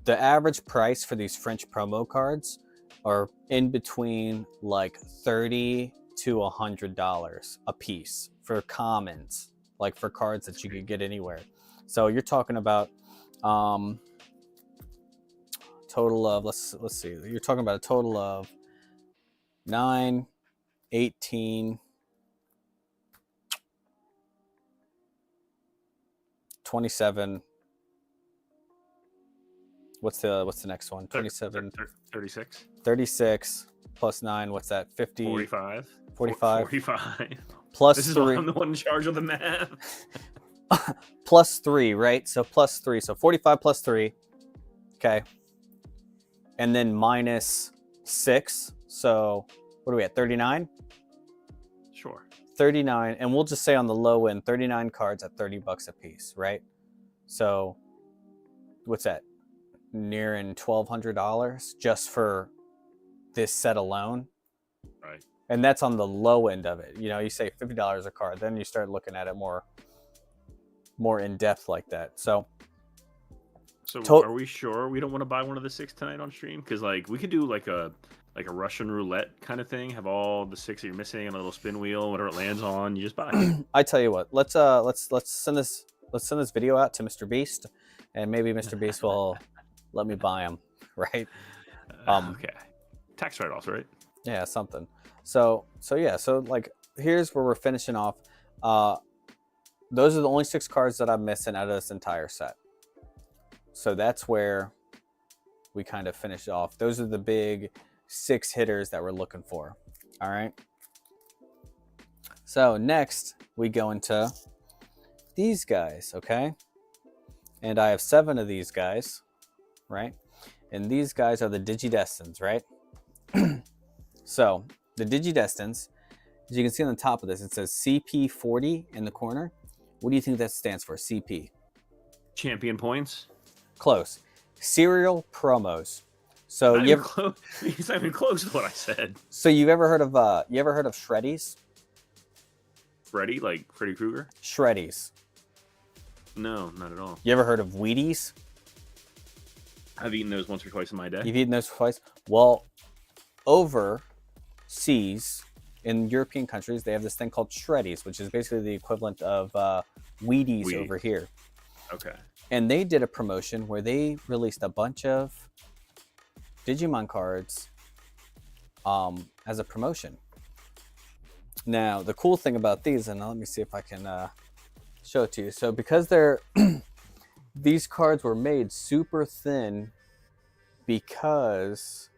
the average price for these French promo cards are in between like $30 to $100 a piece for commons, like for cards that you could get anywhere. So you're talking about total of, let's see, you're talking about a total of 9, 18, 27. What's the next one? 27, 36, 36 plus 9. What's that? 50, 45, 45 45. plus This is 3. why I'm the one in charge of the math. Plus 3, right? So plus 3. So 45 plus 3. Okay. And then minus 6. So what are we at? 39? Sure. 39. And we'll just say on the low end, 39 cards at $30 a piece, right? So what's that? Nearing $1,200 just for this set alone. Right. And that's on the low end of it. You say $50 a card, then you start looking at it more in depth like that. So are we sure we don't want to buy one of the 6 tonight on stream? Because like, we could do like a Russian roulette kind of thing. Have all the 6 that you're missing and a little spin wheel. Whatever it lands on, you just buy it. I tell you what, let's send this video out to Mr. Beast, and maybe Mr. Beast will let me buy them, right? Okay. Tax write-offs, right? Yeah, something. So like, here's where we're finishing off. Those are the only 6 cards that I'm missing out of this entire set. So that's where we kind of finish off. Those are the big 6 hitters that we're looking for. All right. So next we go into these guys, okay? And I have 7 of these guys, right? And these guys are the Digidestins, right? So the Digidestins, as you can see on the top of this, it says CP40 in the corner. What do you think that stands for, CP? Champion points. Close. Serial promos. So not even close. It's not even close to what I said. So you've ever heard of Shreddies? Freddy, like Freddy Krueger? Shreddies. No, not at all. You ever heard of Wheaties? I've eaten those once or twice in my day. You've eaten those twice? Well, overseas in European countries, they have this thing called Shreddies, which is basically the equivalent of Wheaties over here. Okay. And they did a promotion where they released a bunch of Digimon cards as a promotion. Now, the cool thing about these, and let me see if I can show it to you. So because these cards were made super thin because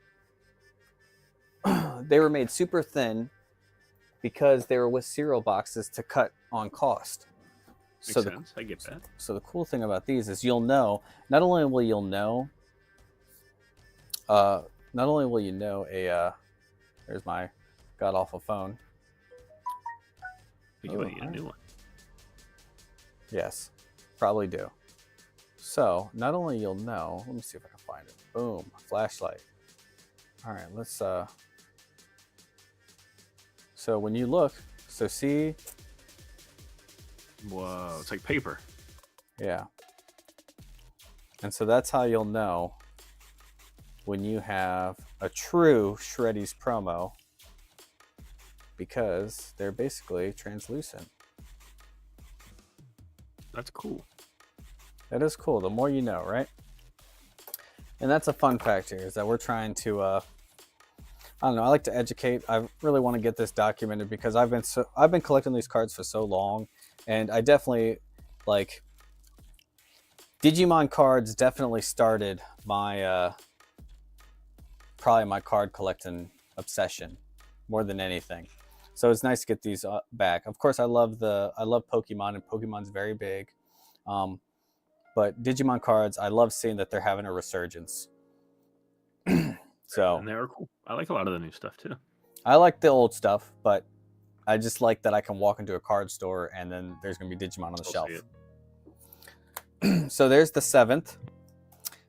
they were made super thin because they were with cereal boxes to cut on cost. Makes sense. I get that. So the cool thing about these is you'll know, not only will you know there's my god awful phone. You might need a new one. Yes, probably do. So not only you'll know, let me see if I can find it. Boom, flashlight. All right, let's so when you look, so see, whoa, it's like paper. yeah. And so that's how you'll know when you have a true Shreddies promo, because they're basically translucent. That's cool. That is cool. The more you know, right? And that's a fun fact here, is that we're trying to I don't know, I like to educate. I really want to get this documented because I've been collecting these cards for so long, and I definitely like Digimon cards definitely started my probably my card collecting obsession more than anything. So it's nice to get these back. Of course, I love Pokemon, and Pokemon's very big. But Digimon cards, I love seeing that they're having a resurgence. So, and they are cool. I like a lot of the new stuff too. I like the old stuff, but I just like that I can walk into a card store and then there's going to be Digimon on the shelf. So there's the seventh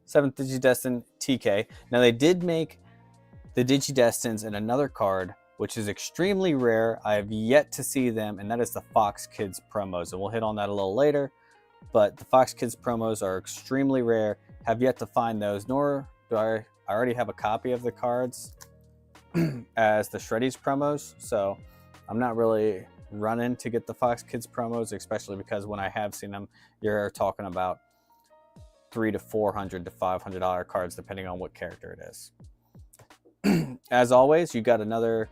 Digidestin TK. Now they did make the Digidestins in another card, which is extremely rare. I have yet to see them, and that is the Fox Kids promos. And we'll hit on that a little later. But the Fox Kids promos are extremely rare. Have yet to find those, nor do I already have a copy of the cards as the Shreddies promos. So I'm not really running to get the Fox Kids promos, especially because when I have seen them, you're talking about $300 to $400 to $500 cards, depending on what character it is. As always, you got another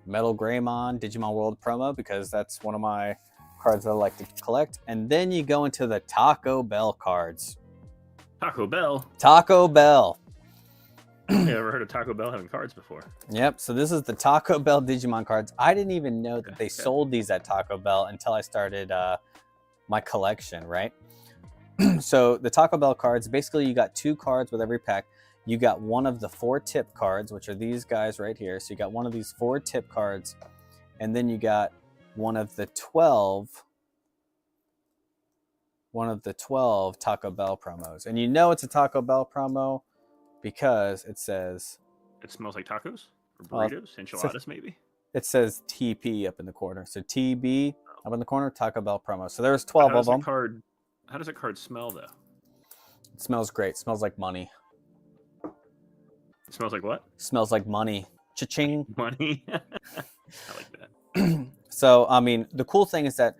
Metal Greymon Digimon World promo, because that's one of my cards that I like to collect. And then you go into the Taco Bell cards. Taco Bell? Taco Bell. I've never heard of Taco Bell having cards before. Yep, so this is the Taco Bell Digimon cards. I didn't even know that they sold these at Taco Bell until I started my collection, right? So the Taco Bell cards, basically you got 2 cards with every pack. You got one of the 4 tip cards, which are these guys right here. So you got one of these 4 tip cards, and then you got one of the 12 Taco Bell promos. And you know it's a Taco Bell promo because it says... It smells like tacos? Or burritos? Enchiladas, maybe? It says TP up in the corner. So TB up in the corner, Taco Bell promo. So there's 12 of them. How does a card smell, though? It smells great. It smells like money. It smells like what? Smells like money. Cha-ching. Money? I like that. So, I mean, the cool thing is that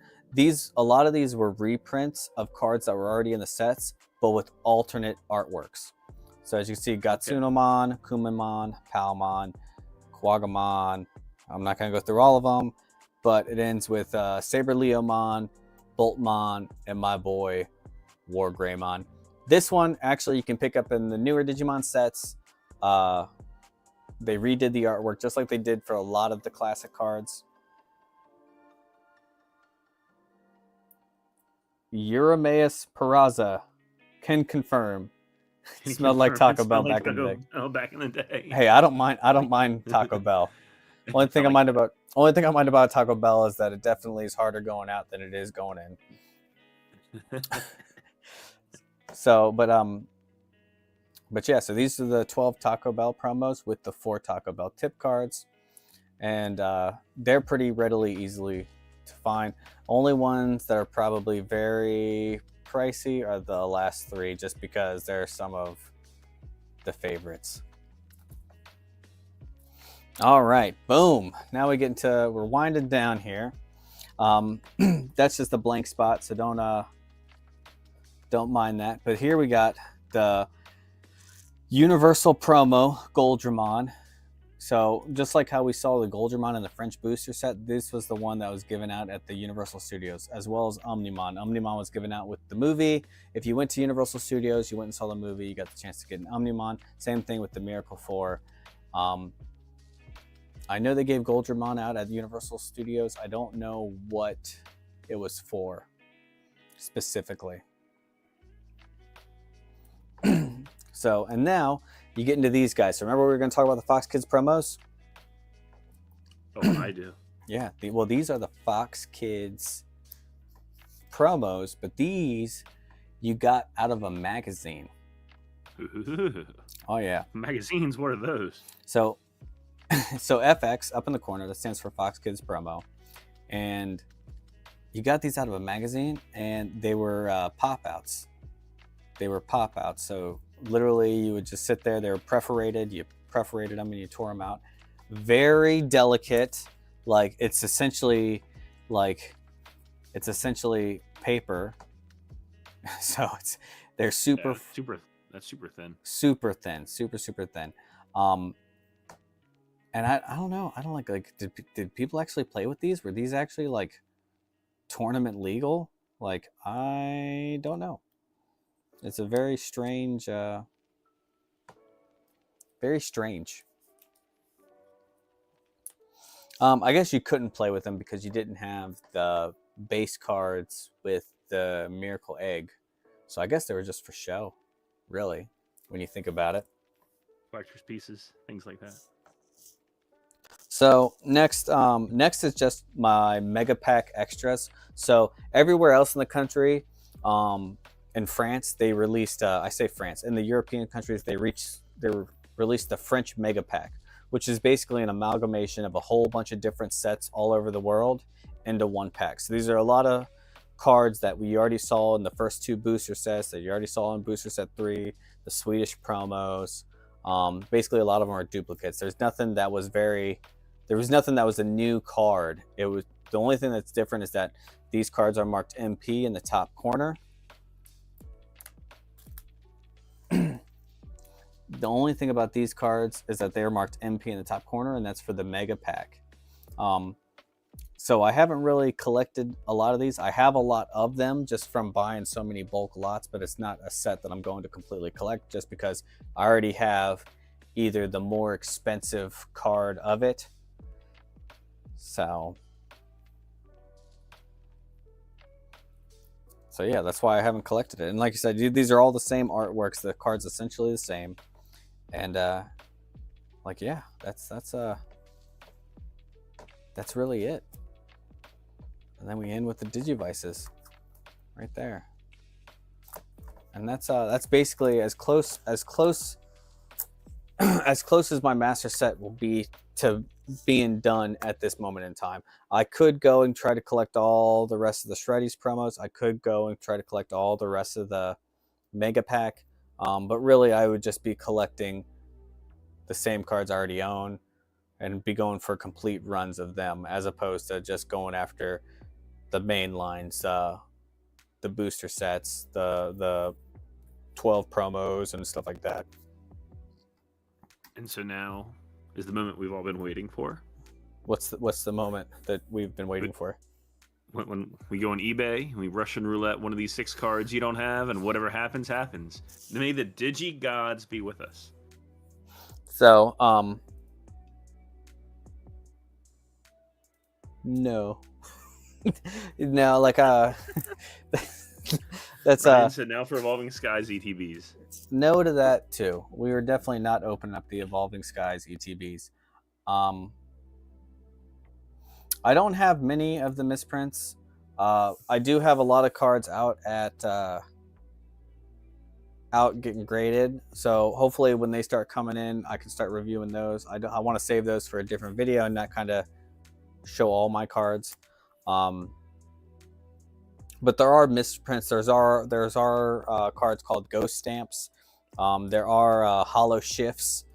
a lot of these were reprints of cards that were already in the sets, but with alternate artworks. So as you can see, Gatsunomon, Kumamon, Palmon, Quagamon. I'm not going to go through all of them, but it ends with Saber Leomon, Boltmon, and my boy, War Greymon. This one, actually, you can pick up in the newer Digimon sets. They redid the artwork just like they did for a lot of the classic cards. Eurymaeus Peraza can confirm. It smelled like Taco Bell back in the day. Oh, back in the day. Hey, I don't mind Taco Bell. Only thing I mind about Taco Bell is that it definitely is harder going out than it is going in. So, but yeah, so these are the 12 Taco Bell promos with the 4 Taco Bell tip cards, and they're pretty easily to find. Only ones that are probably very pricey are the last 3, just because they're some of the favorites. All right, boom. Now we're winding down here. That's just a blank spot, so don't mind that. But here we got the Universal Promo Goldramon. So just like how we saw the Goldramon in the French booster set, this was the one that was given out at the Universal Studios, as well as Omnimon. Omnimon was given out with the movie. If you went to Universal Studios, you went and saw the movie, you got the chance to get an Omnimon. Same thing with the Miracle 4. I know they gave Goldramon out at Universal Studios. I don't know what it was for specifically. So, and now you get into these guys. So remember we were going to talk about the Fox Kids promos? Oh, I do. Yeah. Well, these are the Fox Kids promos, but these you got out of a magazine. Oh, yeah. Magazines, what are those? So FX up in the corner, that stands for Fox Kids promo. And you got these out of a magazine, and they were pop-outs. They were pop-outs. So literally you would just sit there. They were perforated. You perforated them and you tore them out. Very delicate. Like it's essentially paper. So they're super that's super thin. Super thin. Super thin. And I don't know. I don't like did people actually play with these? Were these actually like tournament legal? Like I don't know. It's a very strange, very strange. I guess you couldn't play with them because you didn't have the base cards with the Miracle Egg. So I guess they were just for show, really, when you think about it. Collector's pieces, things like that. So next is just my Mega Pack extras. So everywhere else in the country, in France, they released, I say France, in the European countries, they released the French Mega Pack, which is basically an amalgamation of a whole bunch of different sets all over the world into one pack. So these are a lot of cards that we already saw in the first two booster sets, that you already saw in booster set 3, the Swedish promos. Basically, a lot of them are duplicates. There was nothing that was a new card. It was the only thing that's different is that these cards are marked MP in the top corner. The only thing about these cards is that they are marked MP in the top corner, and that's for the Mega Pack. So I haven't really collected a lot of these. I have a lot of them just from buying so many bulk lots, but it's not a set that I'm going to completely collect just because I already have either the more expensive card of it. So yeah, that's why I haven't collected it. And like I said, these are all the same artworks. The card's essentially the same. And like, yeah, that's really it. And then we end with the Digivices right there. And that's basically as close as my master set will be to being done at this moment in time. I could go and try to collect all the rest of the Shreddies promos. I could go and try to collect all the rest of the Mega Pack. But really, I would just be collecting the same cards I already own and be going for complete runs of them, as opposed to just going after the main lines, the booster sets, the 12 promos and stuff like that. And so now is the moment we've all been waiting for. What's the moment that we've been waiting for? When we go on eBay and we Russian roulette one of these 6 cards you don't have, and whatever happens, happens. May the Digi gods be with us. So, no. No, like, that's, Ryan said now for Evolving Skies ETBs. No to that, too. We were definitely not opening up the Evolving Skies ETBs. I don't have many of the misprints. I do have a lot of cards out getting graded. So hopefully when they start coming in, I can start reviewing those. I want to save those for a different video and not kind of show all my cards. But there are misprints. There's our cards called ghost stamps. There are hollow shifts.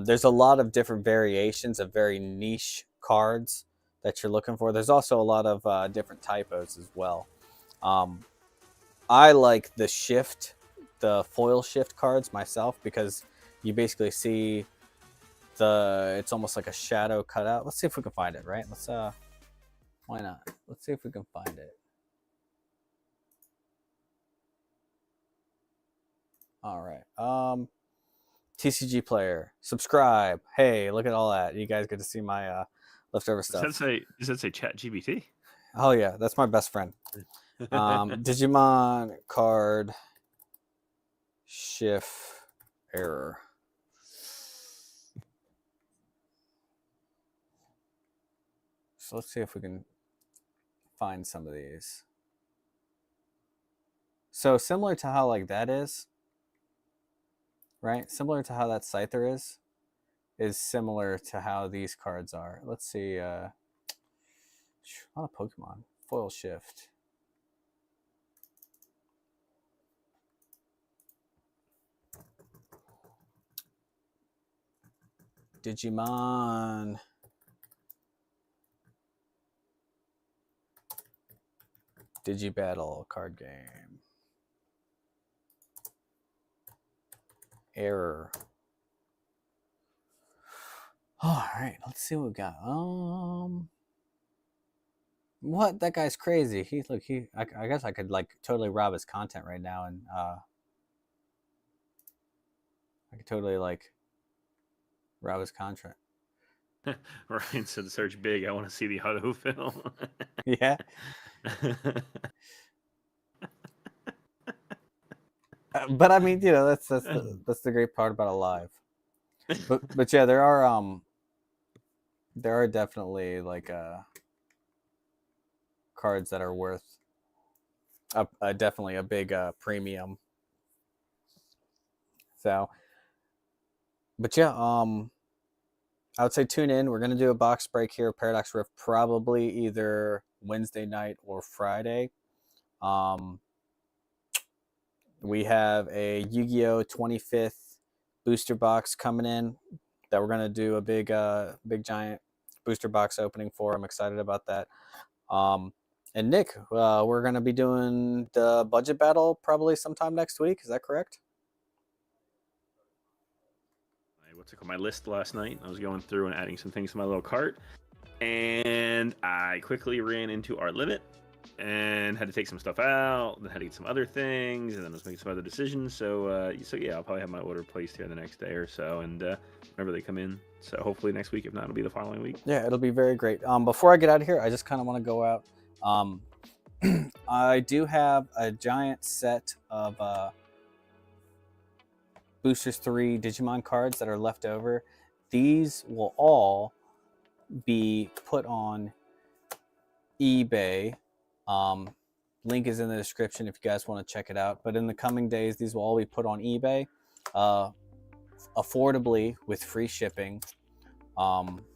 There's a lot of different variations of very niche cards that you're looking for. There's also a lot of different typos as well. I like the foil shift cards myself, because you basically see it's almost like a shadow cutout. Let's see if we can find it, right? Let's why not? Let's see if we can find it. All right. TCG player, subscribe. Hey, look at all that. You guys get to see my leftover stuff. Does that say Chat GBT? Oh yeah, that's my best friend. Digimon card shift error. So let's see if we can find some of these. So similar to how like that is, right? Similar to how that Scyther is similar to how these cards are. Let's see. A lot of Pokemon. Foil shift. Digimon. Digi Battle card game. Error. All right, let's see what we got. What? That guy's crazy. I guess I could like totally rob his content right now, and I could totally like rob his content. Ryan said, "Search big. I want to see the auto fill." Yeah. But I mean, you know, that's the great part about a live. But yeah, there are definitely like cards that are worth definitely a big premium. So, but yeah, I would say tune in. We're gonna do a box break here, Paradox Rift, probably either Wednesday night or Friday. We have a Yu-Gi-Oh 25th booster box coming in that we're gonna do a big giant booster box opening for. I'm excited about that. And Nick, we're gonna be doing the budget battle probably sometime next week. Is that correct? What's it called? My list last night. I was going through and adding some things to my little cart, and I quickly ran into our limit and had to take some stuff out. Then had to get some other things, and then I was making some other decisions. So yeah, I'll probably have my order placed here the next day or so, and whenever they come in. So hopefully next week. If not, it'll be the following week. Yeah, it'll be very great. Before I get out of here, I just kind of want to go out. I do have a giant set of Boosters 3 Digimon cards that are left over. These will all be put on eBay. Link is in the description if you guys want to check it out. But in the coming days, these will all be put on eBay affordably with free shipping.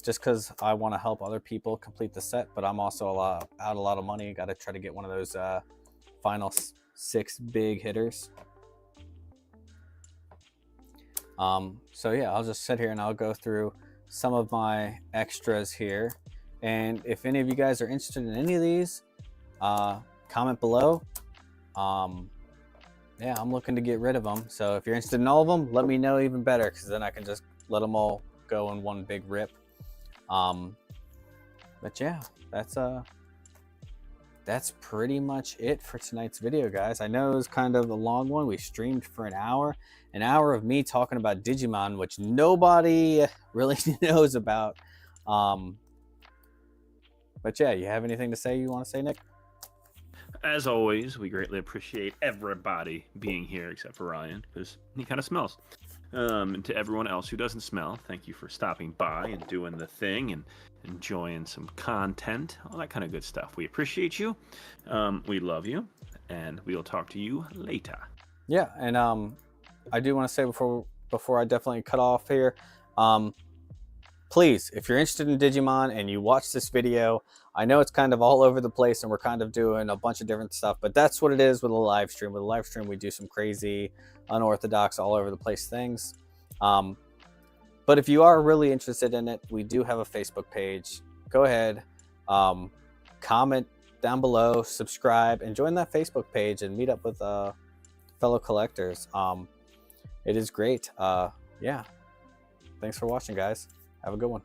Just because I want to help other people complete the set, but I'm also out a lot of money. Got to try to get one of those final 6 big hitters. So yeah, I'll just sit here and I'll go through some of my extras here. And if any of you guys are interested in any of these, comment below. Yeah, I'm looking to get rid of them. So if you're interested in all of them, let me know even better, because then I can just let them all go in one big rip. But yeah, that's pretty much it for tonight's video, guys. I know it was kind of a long one. We streamed for an hour of me talking about Digimon, which nobody really knows about. But yeah, you have anything to say you want to say, Nick? As always, we greatly appreciate everybody being here except for Ryan, because he kind of smells. And to everyone else who doesn't smell, thank you for stopping by and doing the thing and enjoying some content, all that kind of good stuff. We appreciate you. We love you, and we'll talk to you later. Yeah, and I do want to say before I definitely cut off here, please, if you're interested in Digimon and you watch this video, I know it's kind of all over the place and we're kind of doing a bunch of different stuff, but that's what it is with a live stream. With a live stream, we do some crazy, unorthodox, all over the place things. But if you are really interested in it, we do have a Facebook page. Go ahead, comment down below, subscribe, and join that Facebook page and meet up with fellow collectors. It is great. Yeah. Thanks for watching, guys. Have a good one.